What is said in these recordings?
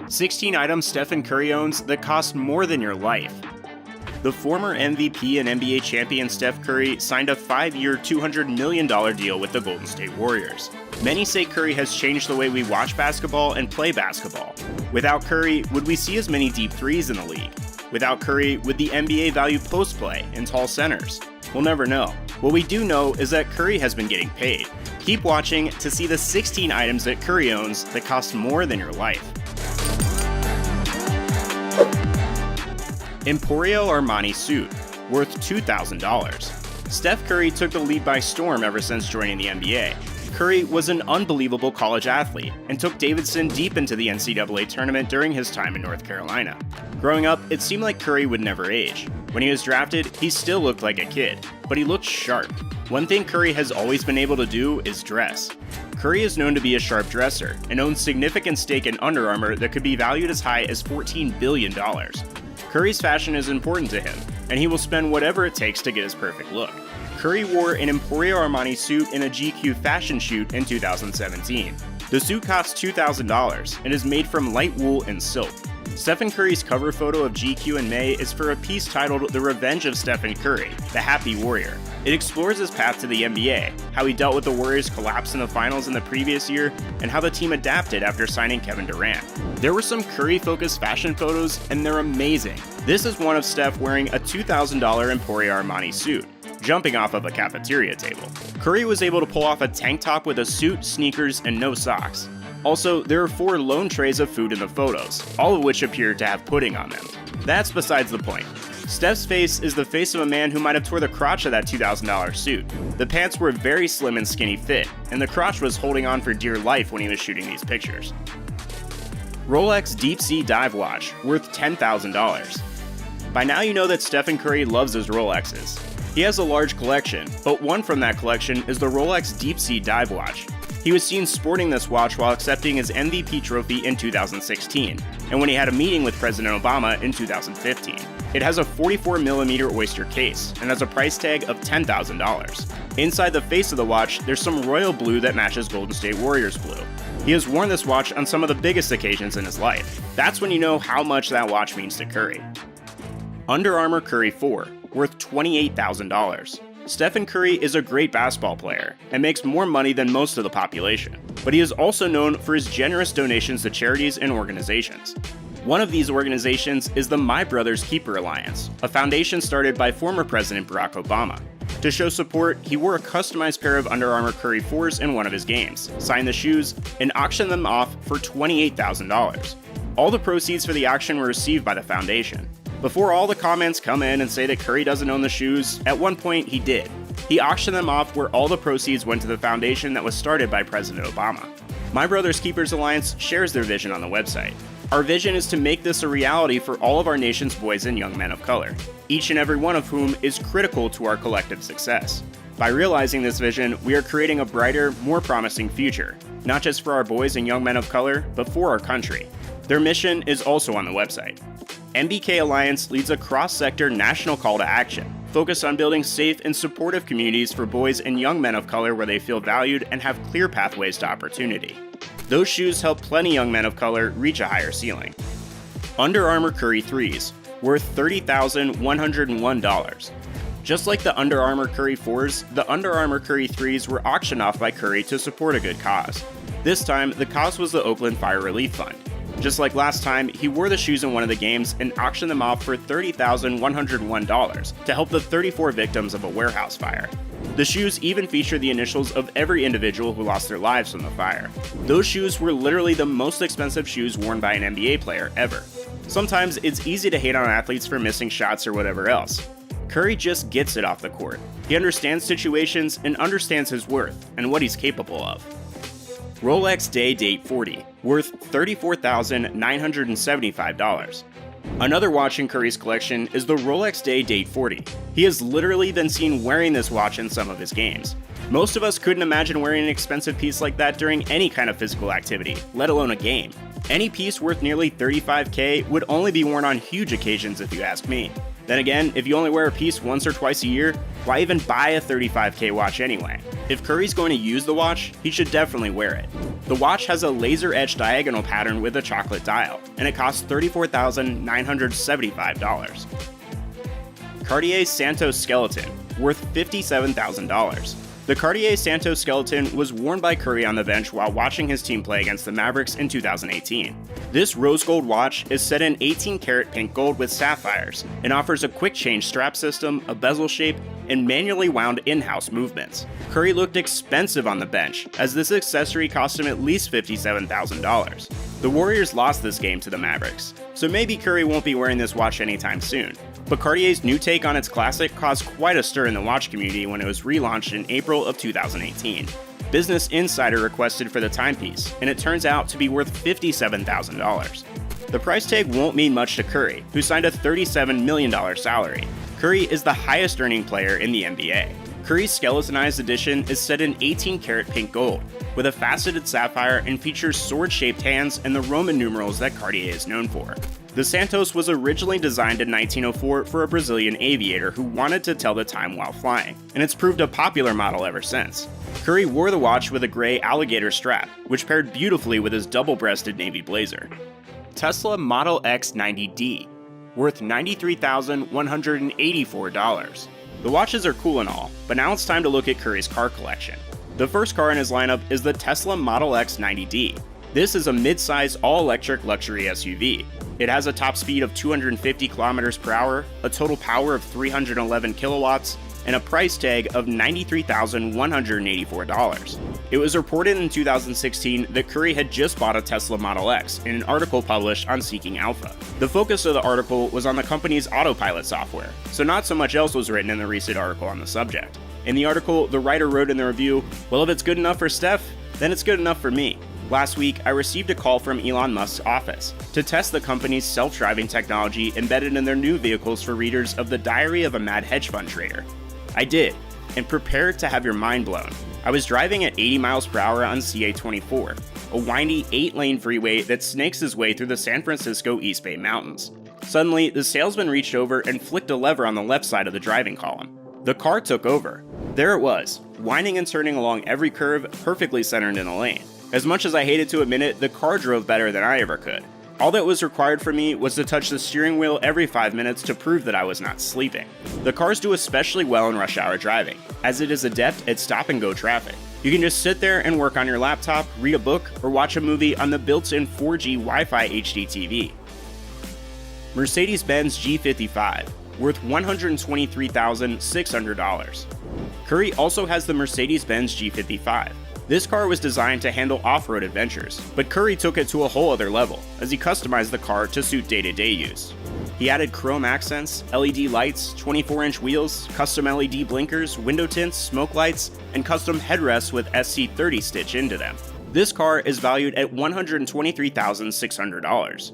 16 items Stephen Curry owns that cost more than your life. The former MVP and NBA champion Steph Curry signed a 5-year, $200 million deal with the Golden State Warriors. Many say Curry has changed the way we watch basketball and play basketball. Without Curry, would we see as many deep threes in the league? Without Curry, would the NBA value post play and tall centers? We'll never know. What we do know is that Curry has been getting paid. Keep watching to see the 16 items that Curry owns that cost more than your life. Emporio Armani suit, worth $2,000. Steph Curry took the league by storm ever since joining the NBA. Curry was an unbelievable college athlete and took Davidson deep into the NCAA tournament during his time in North Carolina. Growing up, it seemed like Curry would never age. When he was drafted, he still looked like a kid, but he looked sharp. One thing Curry has always been able to do is dress. Curry is known to be a sharp dresser and owns significant stake in Under Armour that could be valued as high as $14 billion. Curry's fashion is important to him, and he will spend whatever it takes to get his perfect look. Curry wore an Emporio Armani suit in a GQ fashion shoot in 2017. The suit costs $2,000 and is made from light wool and silk. Stephen Curry's cover photo of GQ in May is for a piece titled The Revenge of Stephen Curry, the Happy Warrior. It explores his path to the NBA, how he dealt with the Warriors' collapse in the finals in the previous year, and how the team adapted after signing Kevin Durant. There were some Curry-focused fashion photos, and they're amazing. This is one of Steph wearing a $2,000 Emporio Armani suit, jumping off of a cafeteria table. Curry was able to pull off a tank top with a suit, sneakers, and no socks. Also, there are 4 lone trays of food in the photos, all of which appear to have pudding on them. That's besides the point. Steph's face is the face of a man who might have tore the crotch of that $2,000 suit. The pants were very slim and skinny fit, and the crotch was holding on for dear life when he was shooting these pictures. Rolex Deep Sea Dive Watch, worth $10,000. By now you know that Stephen Curry loves his Rolexes. He has a large collection, but one from that collection is the Rolex Deep Sea Dive Watch. He was seen sporting this watch while accepting his MVP trophy in 2016, and when he had a meeting with President Obama in 2015. It has a 44mm oyster case, and has a price tag of $10,000. Inside the face of the watch, there's some royal blue that matches Golden State Warriors blue. He has worn this watch on some of the biggest occasions in his life. That's when you know how much that watch means to Curry. Under Armour Curry 4, worth $28,000. Stephen Curry is a great basketball player and makes more money than most of the population, but he is also known for his generous donations to charities and organizations. One of these organizations is the My Brother's Keeper Alliance, a foundation started by former President Barack Obama. To show support, he wore a customized pair of Under Armour Curry 4s in one of his games, signed the shoes, and auctioned them off for $28,000. All the proceeds for the auction were received by the foundation. Before all the comments come in and say that Curry doesn't own the shoes, at one point he did. He auctioned them off where all the proceeds went to the foundation that was started by President Obama. My Brother's Keepers Alliance shares their vision on the website. Our vision is to make this a reality for all of our nation's boys and young men of color, each and every one of whom is critical to our collective success. By realizing this vision, we are creating a brighter, more promising future, not just for our boys and young men of color, but for our country. Their mission is also on the website. MBK Alliance leads a cross-sector national call to action, focused on building safe and supportive communities for boys and young men of color where they feel valued and have clear pathways to opportunity. Those shoes help plenty young men of color reach a higher ceiling. Under Armour Curry 3s, worth $30,101. Just like the Under Armour Curry 4s, the Under Armour Curry 3s were auctioned off by Curry to support a good cause. This time, the cause was the Oakland Fire Relief Fund. Just like last time, he wore the shoes in one of the games and auctioned them off for $30,101 to help the 34 victims of a warehouse fire. The shoes even feature the initials of every individual who lost their lives from the fire. Those shoes were literally the most expensive shoes worn by an NBA player ever. Sometimes it's easy to hate on athletes for missing shots or whatever else. Curry just gets it off the court. He understands situations and understands his worth and what he's capable of. Rolex Day Date 40, worth $34,975. Another watch in Curry's collection is the Rolex Day Date 40. He has literally been seen wearing this watch in some of his games. Most of us couldn't imagine wearing an expensive piece like that during any kind of physical activity, let alone a game. Any piece worth nearly $35K would only be worn on huge occasions if you ask me. Then again, if you only wear a piece once or twice a year, why even buy a $35K watch anyway? If Curry's going to use the watch, he should definitely wear it. The watch has a laser-etched diagonal pattern with a chocolate dial, and it costs $34,975. Cartier Santos Skeleton, worth $57,000. The Cartier Santos Skeleton was worn by Curry on the bench while watching his team play against the Mavericks in 2018. This rose gold watch is set in 18-karat pink gold with sapphires and offers a quick change strap system, a bezel shape, and manually wound in-house movements. Curry looked expensive on the bench, as this accessory cost him at least $57,000. The Warriors lost this game to the Mavericks, so maybe Curry won't be wearing this watch anytime soon. But Cartier's new take on its classic caused quite a stir in the watch community when it was relaunched in April of 2018. Business Insider requested for the timepiece, and it turns out to be worth $57,000. The price tag won't mean much to Curry, who signed a $37 million salary. Curry is the highest earning player in the NBA. Curry's skeletonized edition is set in 18-karat pink gold, with a faceted sapphire and features sword-shaped hands and the Roman numerals that Cartier is known for. The Santos was originally designed in 1904 for a Brazilian aviator who wanted to tell the time while flying, and it's proved a popular model ever since. Curry wore the watch with a gray alligator strap, which paired beautifully with his double-breasted navy blazer. Tesla Model X 90D, worth $93,184. The watches are cool and all, but now it's time to look at Curry's car collection. The first car in his lineup is the Tesla Model X 90D. This is a mid-size all-electric luxury SUV. It has a top speed of 250 km per hour, a total power of 311 kilowatts, and a price tag of $93,184. It was reported in 2016 that Curry had just bought a Tesla Model X in an article published on Seeking Alpha. The focus of the article was on the company's autopilot software, so not so much else was written in the recent article on the subject. In the article, the writer wrote in the review, "Well, if it's good enough for Steph, then it's good enough for me." Last week, I received a call from Elon Musk's office to test the company's self-driving technology embedded in their new vehicles for readers of The Diary of a Mad Hedge Fund Trader. I did, and prepare to have your mind blown. I was driving at 80 miles per hour on CA-24, a windy 8-lane freeway that snakes its way through the San Francisco East Bay Mountains. Suddenly, the salesman reached over and flicked a lever on the left side of the driving column. The car took over. There it was, winding and turning along every curve, perfectly centered in a lane. As much as I hated to admit it, the car drove better than I ever could. All that was required from me was to touch the steering wheel every 5 minutes to prove that I was not sleeping. The cars do especially well in rush hour driving, as it is adept at stop-and-go traffic. You can just sit there and work on your laptop, read a book, or watch a movie on the built-in 4G Wi-Fi HD TV. Mercedes-Benz G55, worth $123,600. Curry also has the Mercedes-Benz G55. This car was designed to handle off-road adventures, but Curry took it to a whole other level, as he customized the car to suit day-to-day use. He added chrome accents, LED lights, 24-inch wheels, custom LED blinkers, window tints, smoke lights, and custom headrests with SC30 stitch into them. This car is valued at $123,600.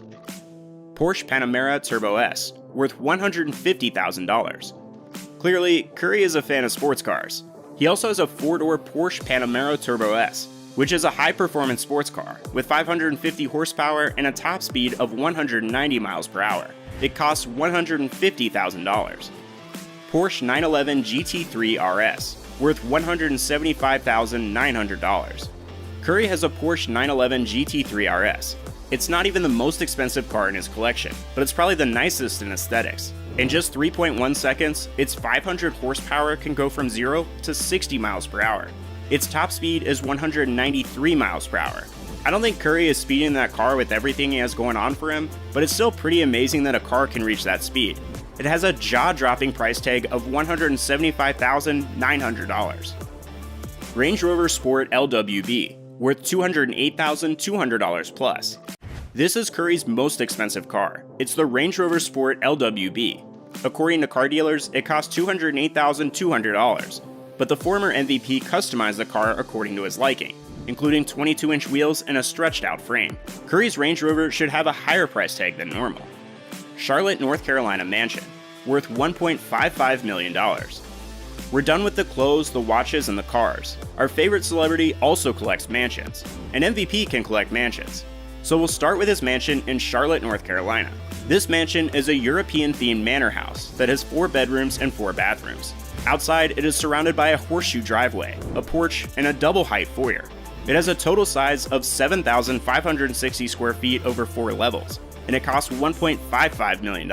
Porsche Panamera Turbo S, worth $150,000. Clearly, Curry is a fan of sports cars. He also has a 4-door Porsche Panamera Turbo S, which is a high-performance sports car with 550 horsepower and a top speed of 190 miles per hour. It costs $150,000. Porsche 911 GT3 RS, worth $175,900. Curry has a Porsche 911 GT3 RS. It's not even the most expensive car in his collection, but it's probably the nicest in aesthetics. In just 3.1 seconds, its 500 horsepower can go from 0 to 60 miles per hour. Its top speed is 193 miles per hour. I don't think Curry is speeding that car with everything he has going on for him, but it's still pretty amazing that a car can reach that speed. It has a jaw-dropping price tag of $175,900. Range Rover Sport LWB, worth $208,200 plus. This is Curry's most expensive car. It's the Range Rover Sport LWB. According to car dealers, it costs $208,200, but the former MVP customized the car according to his liking, including 22-inch wheels and a stretched-out frame. Curry's Range Rover should have a higher price tag than normal. Charlotte, North Carolina mansion, worth $1.55 million. We're done with the clothes, the watches, and the cars. Our favorite celebrity also collects mansions. An MVP can collect mansions. So we'll start with his mansion in Charlotte, North Carolina. This mansion is a European-themed manor house that has 4 bedrooms and 4 bathrooms. Outside, it is surrounded by a horseshoe driveway, a porch, and a double-height foyer. It has a total size of 7,560 square feet over 4 levels, and it costs $1.55 million.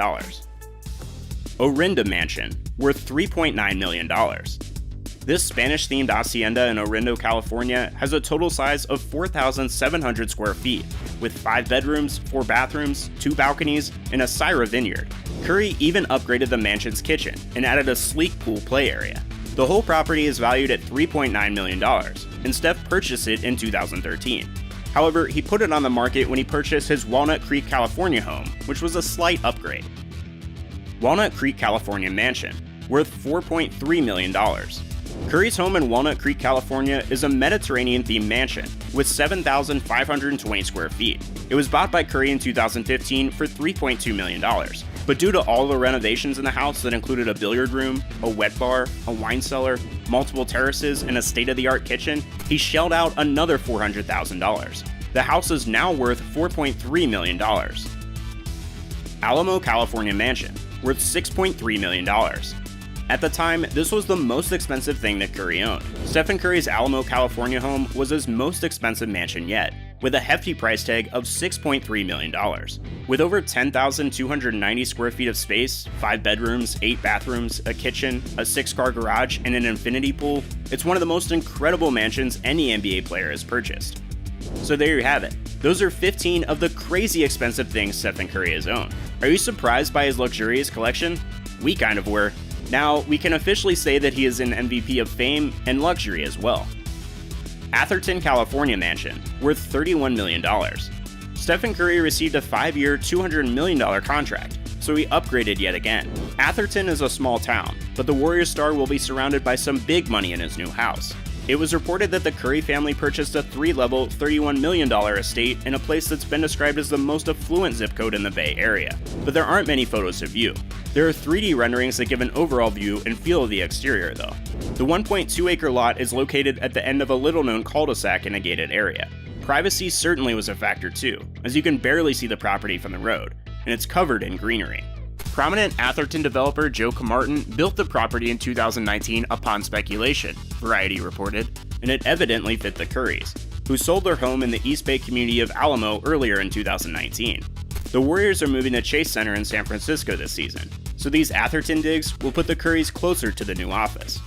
Orinda Mansion, worth $3.9 million. This Spanish-themed hacienda in Orinda, California has a total size of 4,700 square feet, with 5 bedrooms, 4 bathrooms, 2 balconies, and a Syrah vineyard. Curry even upgraded the mansion's kitchen and added a sleek pool play area. The whole property is valued at $3.9 million, and Steph purchased it in 2013. However, he put it on the market when he purchased his Walnut Creek, California home, which was a slight upgrade. Walnut Creek, California mansion, worth $4.3 million. Curry's home in Walnut Creek, California is a Mediterranean-themed mansion with 7,520 square feet. It was bought by Curry in 2015 for $3.2 million, but due to all the renovations in the house that included a billiard room, a wet bar, a wine cellar, multiple terraces, and a state-of-the-art kitchen, he shelled out another $400,000. The house is now worth $4.3 million. Alamo, California mansion, worth $6.3 million. At the time, this was the most expensive thing that Curry owned. Stephen Curry's Alamo, California home was his most expensive mansion yet, with a hefty price tag of $6.3 million. With over 10,290 square feet of space, 5 bedrooms, 8 bathrooms, a kitchen, a 6-car garage, and an infinity pool, it's one of the most incredible mansions any NBA player has purchased. So there you have it. Those are 15 of the crazy expensive things Stephen Curry has owned. Are you surprised by his luxurious collection? We kind of were. Now, we can officially say that he is an MVP of fame and luxury as well. Atherton, California mansion, worth $31 million. Stephen Curry received a 5-year, $200 million contract, so he upgraded yet again. Atherton is a small town, but the Warriors star will be surrounded by some big money in his new house. It was reported that the Curry family purchased a 3-level, $31 million estate in a place that's been described as the most affluent zip code in the Bay Area, but there aren't many photos to view. There are 3D renderings that give an overall view and feel of the exterior though. The 1.2-acre lot is located at the end of a little-known cul-de-sac in a gated area. Privacy certainly was a factor too, as you can barely see the property from the road, and it's covered in greenery. Prominent Atherton developer Joe Camartin built the property in 2019 upon speculation, Variety reported, and it evidently fit the Currys, who sold their home in the East Bay community of Alamo earlier in 2019. The Warriors are moving to Chase Center in San Francisco this season, so these Atherton digs will put the Currys closer to the new office.